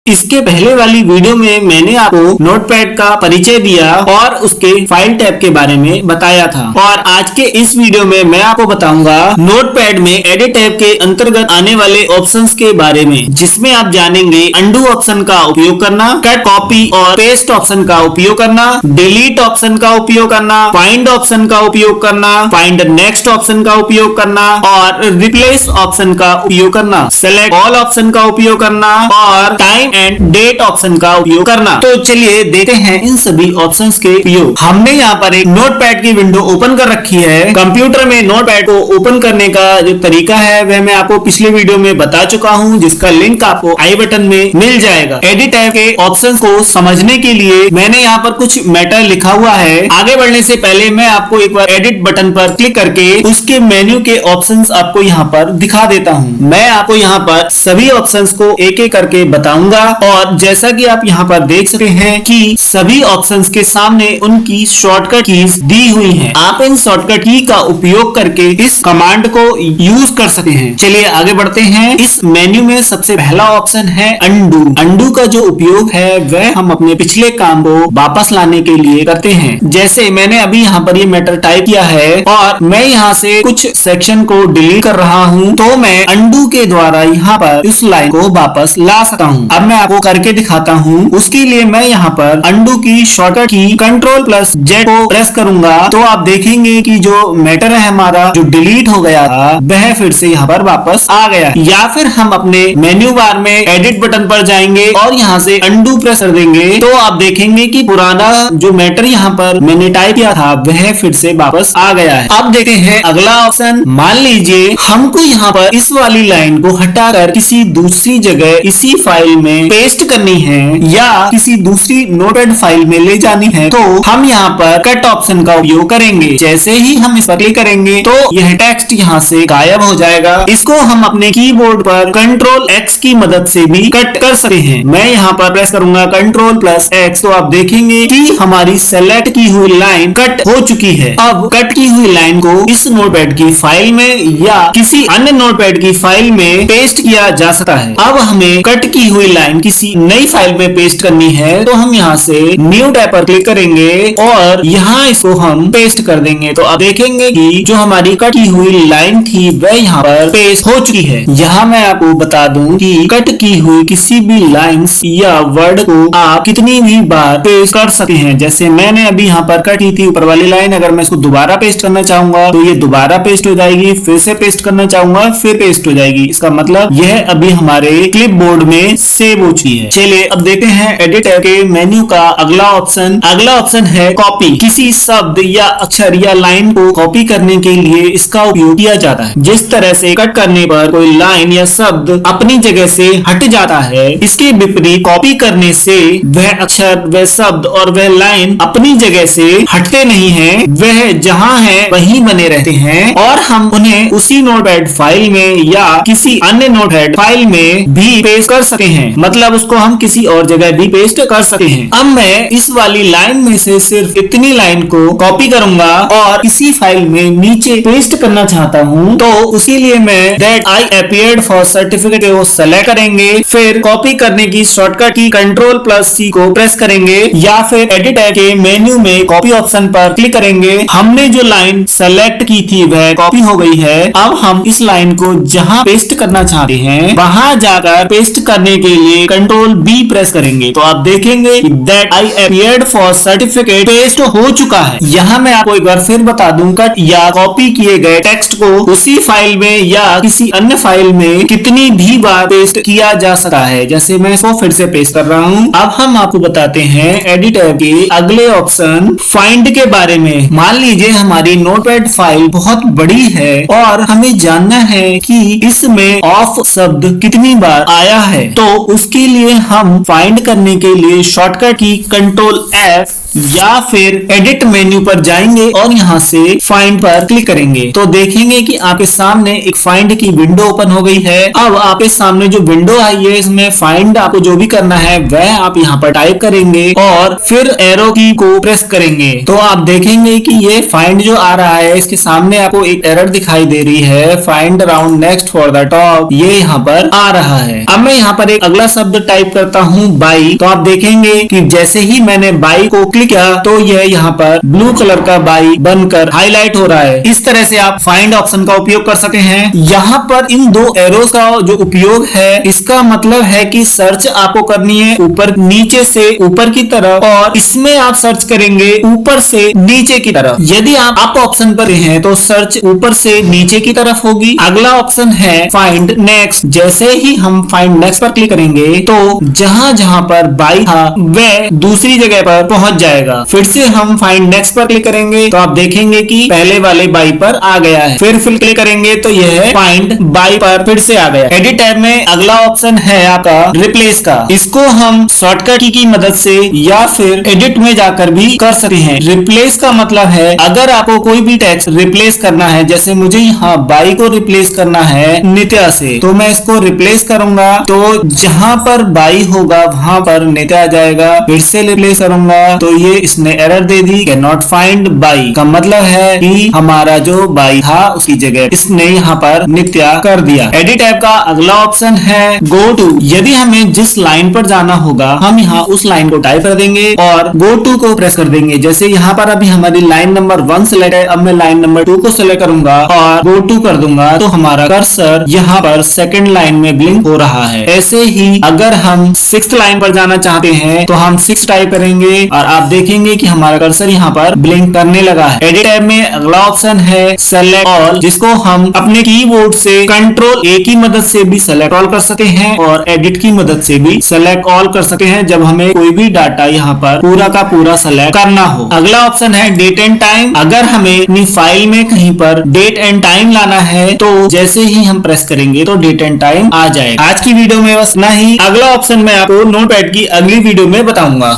इसके पहले वाली वीडियो में मैंने आपको नोटपैड का परिचय दिया और उसके फाइल टैब के बारे में बताया था, और आज के इस वीडियो में मैं आपको बताऊंगा नोटपैड में एडिट टैब के अंतर्गत आने वाले ऑप्शंस के बारे में, जिसमें आप जानेंगे अंडू ऑप्शन का उपयोग करना, कट, कॉपी और पेस्ट ऑप्शन का उपयोग करना, डिलीट ऑप्शन का उपयोग करना, फाइंड ऑप्शन का उपयोग करना, फाइंड नेक्स्ट ऑप्शन का उपयोग करना और रिप्लेस ऑप्शन का उपयोग करना, सेलेक्ट ऑल ऑप्शन का उपयोग करना और टाइम एंड डेट ऑप्शन का उपयोग करना। तो चलिए देखते हैं इन सभी ऑप्शंस के उपयोग। हमने यहाँ पर एक नोटपैड की विंडो ओपन कर रखी है। कंप्यूटर में नोटपैड को ओपन करने का जो तरीका है वह मैं आपको पिछले वीडियो में बता चुका हूँ, जिसका लिंक आपको आई बटन में मिल जाएगा। एडिट टैब के ऑप्शंस को समझने के लिए मैंने यहाँ पर कुछ मैटर लिखा हुआ है। आगे बढ़ने से पहले मैं आपको एक बार एडिट बटन पर क्लिक करके उसके मेन्यू के ऑप्शंस आपको यहाँ पर दिखा देता हूँ। मैं आपको यहाँ पर सभी ऑप्शंस को एक एक करके बताऊंगा, और जैसा कि आप यहाँ पर देख सकते हैं कि सभी ऑप्शंस के सामने उनकी शॉर्टकट कीज दी हुई हैं। आप इन शॉर्टकट की का उपयोग करके इस कमांड को यूज कर सकते हैं। चलिए आगे बढ़ते हैं। इस मेन्यू में सबसे पहला ऑप्शन है अंडू। अंडू का जो उपयोग है वह हम अपने पिछले काम को वापस लाने के लिए करते हैं। जैसे मैंने अभी यहाँ पर ये मैटर टाइप किया है और मैं यहाँ से कुछ सेक्शन को डिलीट कर रहा हूँ, तो मैं अंडू के द्वारा यहाँ पर इस लाइन को वापस ला सकता हूँ। अब मैं आपको करके दिखाता हूँ। उसके लिए मैं यहाँ पर अंडू की शॉर्टकट की Ctrl+Z को प्रेस करूंगा, तो आप देखेंगे कि जो मैटर है हमारा जो डिलीट हो गया था वह फिर से यहाँ पर वापस आ गया। या फिर हम अपने मेन्यू बार में एडिट बटन पर जाएंगे और यहाँ से अंडू प्रेस कर देंगे, तो आप देखेंगे कि पुराना जो मैटर यहाँ पर मैंने टाइप किया था वह फिर से वापस आ गया है। अब देखते हैं अगला ऑप्शन। मान लीजिए हमको यहाँ पर इस वाली लाइन को हटाकर किसी दूसरी जगह इसी फाइल में पेस्ट करनी है या किसी दूसरी नोटपैड फाइल में ले जानी है, तो हम यहाँ पर कट ऑप्शन का उपयोग करेंगे। जैसे ही हम इस पर क्लिक करेंगे तो यह टेक्स्ट यहाँ से गायब हो जाएगा। इसको हम अपने कीबोर्ड पर Ctrl+X की मदद से भी कट कर सकते हैं। मैं यहाँ पर प्रेस करूंगा Ctrl+X, तो आप देखेंगे कि हमारी सेलेक्ट की हुई लाइन कट हो चुकी है। अब कट की हुई लाइन को इस नोटपैड की फाइल में या किसी अन्य नोटपैड की फाइल में पेस्ट किया जा सकता है। अब हमें कट की हुई लाइन किसी नई फाइल में पेस्ट करनी है, तो हम यहाँ से न्यू टैब पर क्लिक करेंगे और यहाँ इसको हम पेस्ट कर देंगे। तो आप देखेंगे कि जो हमारी कट की हुई लाइन थी वह यहाँ पर पेस्ट हो चुकी है। यहाँ मैं आपको बता दूं कि कट की हुई किसी भी लाइंस या वर्ड को आप कितनी भी बार पेस्ट कर सकते हैं। जैसे मैंने अभी यहाँ पर कट की थी ऊपर वाली लाइन, अगर मैं इसको दोबारा पेस्ट करना चाहूंगा तो ये दोबारा पेस्ट हो जाएगी, फिर से पेस्ट करना चाहूंगा फिर पेस्ट हो जाएगी। इसका मतलब यह अभी हमारे क्लिपबोर्ड में सेव हो चुकी है। चलिए अब देखते हैं एडिट टैब के मेन्यू का अगला ऑप्शन। अगला ऑप्शन है कॉपी। किसी शब्द या अक्षर या लाइन को कॉपी करने के लिए इसका उपयोग किया जाता है। जिस तरह से कट करने पर कोई लाइन या शब्द अपनी जगह से हट जाता है, इसके विपरीत कॉपी करने से वह अक्षर, वह शब्द और वह लाइन अपनी जगह से हटते नहीं हैं, वह जहां है वहीं बने रहते हैं और हम उन्हें उसी नोटपैड फाइल में या किसी अन्य नोटपैड फाइल में भी पेस्ट कर सकते हैं। मतलब उसको हम किसी और जगह भी पेस्ट कर सकते हैं। अब मैं इस वाली लाइन में से सिर्फ इतनी लाइन को कॉपी करूंगा और इसी फाइल में नीचे पेस्ट करना चाहता हूं, तो उसके लिए मैं that I appeared for certificate को सेलेक्ट करेंगे, फिर कॉपी करने की शॉर्टकट की Ctrl+C को प्रेस करेंगे या फिर एडिट टैब के मेन्यू में कॉपी ऑप्शन पर क्लिक करेंगे। हमने जो लाइन सेलेक्ट की थी वह कॉपी हो गई है। अब हम इस लाइन को जहां पेस्ट करना चाहते हैं वहां जाकर पेस्ट करने के लिए Ctrl+B प्रेस करेंगे, तो आप देखेंगे that I appeared for certificate paste हो चुका है। यहाँ मैं आपको एक बार फिर बता दूं, कट या कॉपी किए गए टेक्स्ट को उसी फाइल में या किसी अन्य फाइल में कितनी भी बार पेस्ट किया जा सकता है। जैसे मैं इसको फिर से पेस्ट कर रहा हूँ। अब हम आपको बताते हैं एडिट टैब के अगले ऑप्शन फाइंड के बारे में। मान लीजिए हमारी नोटपैड फाइल बहुत बड़ी है और हमें जानना है कि इसमें ऑफ शब्द कितनी बार आया है, तो उसके लिए हम फाइंड करने के लिए शॉर्टकट की Ctrl+F या फिर एडिट मेन्यू पर जाएंगे और यहाँ से फाइंड पर क्लिक करेंगे तो देखेंगे कि आपके सामने एक फाइंड की विंडो ओपन हो गई है। अब आपके सामने जो विंडो आई है इसमें फाइंड आपको जो भी करना है वह आप यहाँ पर टाइप करेंगे और फिर एरो की को प्रेस करेंगे तो आप देखेंगे कि ये फाइंड जो आ रहा है इसके सामने आपको एक एरर दिखाई दे रही है, find around next for the top, ये यहाँ पर आ रहा है। अब मैं यहाँ पर एक अगला शब्द टाइप करता हूँ बाई, तो आप देखेंगे कि जैसे ही मैंने बाई को क्लिक किया तो यह यहाँ पर ब्लू कलर का बाई बनकर हाईलाइट हो रहा है। इस तरह से आप फाइंड ऑप्शन का उपयोग कर सकते हैं। यहाँ पर इन दो एरोस का जो उपयोग है इसका मतलब है कि सर्च आपको करनी है ऊपर नीचे से ऊपर की तरफ और इसमें आप सर्च करेंगे ऊपर से नीचे की तरफ। यदि आप अप ऑप्शन पर हैं तो सर्च ऊपर से नीचे की तरफ होगी। अगला ऑप्शन है फाइंड नेक्स्ट, जैसे ही हम फाइंड नेक्स्ट पर क्लिक करेंगे तो जहां जहां पर बाई था वह दूसरी जगह पर पहुंच जाएगा। फिर से हम फाइंड नेक्स्ट पर क्लिक करेंगे तो आप देखेंगे कि पहले वाले बाई पर आ गया है। फिर क्लिक करेंगे तो यह फाइंड बाई पर फिर से आ गया। एडिट टैब में अगला ऑप्शन है आपका रिप्लेस का। इसको हम शॉर्टकट की मदद से या फिर एडिट में जाकर भी कर सकते हैं। रिप्लेस का मतलब है अगर आपको कोई भी टेक्स्ट रिप्लेस करना है, जैसे मुझे यहाँ बाई को रिप्लेस करना है नित्या से, तो मैं इसको रिप्लेस करूंगा तो जहां पर बाई होगा वहां पर नित्या आ जाएगा। फिर से रिप्लेस करूंगा तो ये इसने error they the can not find by, का मतलब है कि हमारा जो बाई था उसकी जगह इसने यहाँ पर नित्या कर दिया। एडिट टैब का अगला ऑप्शन है गो टू। यदि हमें जिस लाइन पर जाना होगा हम यहाँ उस लाइन को टाइप कर देंगे और गो टू को प्रेस कर देंगे। जैसे यहाँ पर अभी हमारी लाइन नंबर 1 सेलेक्ट है, अब मैं लाइन नंबर 2 को सेलेक्ट करूंगा और गो टू कर दूंगा तो हमारा कर्सर यहाँ पर सेकंड लाइन में ब्लिंक हो रहा है। ऐसे ही अगर हम 6th लाइन पर जाना चाहते हैं तो हम 6 टाइप करेंगे और आप देखेंगे कि हमारा कर्सर यहाँ पर ब्लिंक करने लगा है। एडिट टैब में अगला ऑप्शन है सेलेक्ट ऑल, जिसको हम अपने कीबोर्ड से कंट्रोल ए की मदद से भी सेलेक्ट ऑल कर सकते हैं और एडिट की मदद से भी सेलेक्ट ऑल कर सकते हैं जब हमें कोई भी डाटा यहाँ पर पूरा का पूरा सेलेक्ट करना हो। अगला ऑप्शन है डेट एंड टाइम। अगर हमें अपनी फाइल में कहीं पर डेट एंड टाइम लाना है तो जैसे ही हम प्रेस करेंगे तो डेट एंड टाइम आ जाएगा। आज की वीडियो में बस इतना ही। अगला ऑप्शन मैं आपको नोटपैड की अगली वीडियो में बताऊंगा।